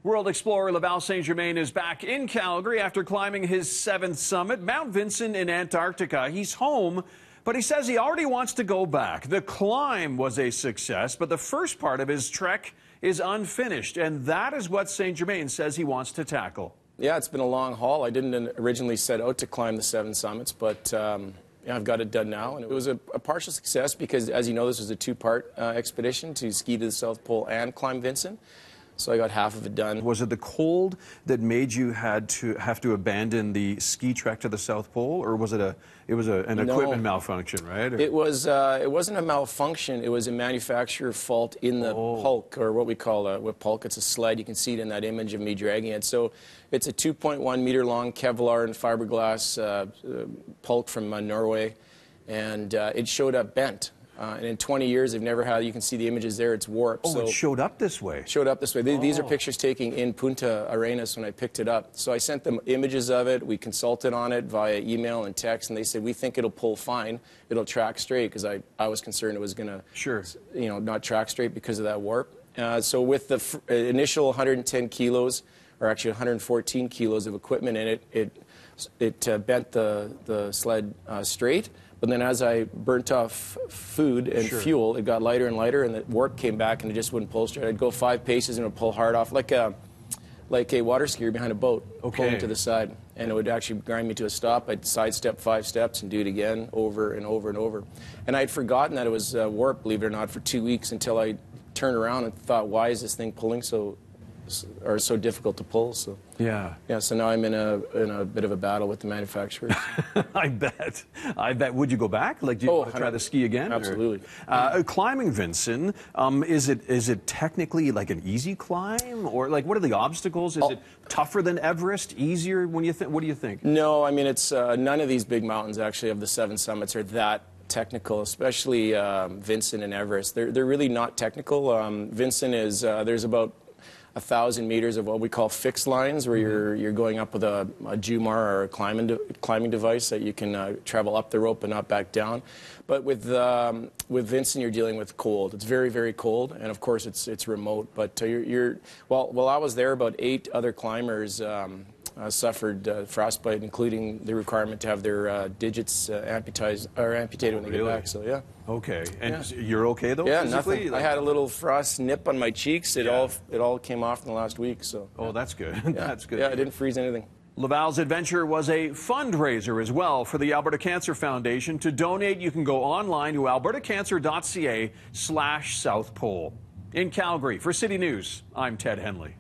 World explorer Laval Saint-Germain is back in Calgary after climbing his 7th summit, Mount Vinson in Antarctica. He's home, but he says he already wants to go back. The climb was a success, but the first part of his trek is unfinished, and that is what Saint-Germain says he wants to tackle. Yeah, it's been a long haul. I didn't originally set out to climb the 7 summits, but yeah, I've got it done now. And it was a partial success because, as you know, this was a 2-part expedition to ski to the South Pole and climb Vinson. So I got half of it done. Was it the cold that made you have to abandon the ski trek to the South Pole, or was it an equipment malfunction, right? Or? It wasn't a malfunction. It was a manufacturer fault in the pulk, or what we call a pulk. It's a sled. You can see it in that image of me dragging it. So it's a 2.1 meter long Kevlar and fiberglass pulk from Norway, and it showed up bent. And in 20 years, they've never had, you can see the images there, it's warped. Oh, so it showed up this way? Showed up this way. These are pictures taken in Punta Arenas when I picked it up. So I sent them images of it. We consulted on it via email and text, and they said, we think it'll pull fine. It'll track straight, because I was concerned it was going to not track straight because of that warp. So with the initial 110 kilos, or actually 114 kilos of equipment in it, it bent the sled straight. But then as I burnt off food and fuel, it got lighter and lighter, and the warp came back, and it just wouldn't pull straight. I'd go 5 paces, and it would pull hard off, like a water skier behind a boat, pulling to the side. And it would actually grind me to a stop. I'd sidestep 5 steps and do it again, over and over and over. And I'd forgotten that it was warp, believe it or not, for 2 weeks, until I turned around and thought, why is this thing pulling so difficult to pull? So so now I'm in a bit of a battle with the manufacturers. I bet. Would you go back? Like, do you want to try the ski again? Absolutely. Climbing Vinson, is it technically like an easy climb, or like what are the obstacles? Is it tougher than Everest? Easier? When you think? What do you think? No, I mean it's none of these big mountains actually of the 7 summits are that technical, especially Vinson and Everest. They're really not technical. Vinson is there's about 1,000 meters of what we call fixed lines, where you're going up with a Jumar or a climbing device that you can travel up the rope and not back down. But with Vinson, you're dealing with cold. It's very, very cold, and of course it's remote. But while I was there, about 8 other climbers suffered frostbite, including the requirement to have their digits amputated when they get back. So yeah. Okay, and you're okay though? Yeah, physically? Nothing. I had a little frost nip on my cheeks. It all came off in the last week. So. Oh, that's good. That's good. Yeah, I didn't freeze anything. Laval's adventure was a fundraiser as well for the Alberta Cancer Foundation. To donate, you can go online to albertacancer.ca/South Pole. In Calgary, for City News, I'm Ted Henley.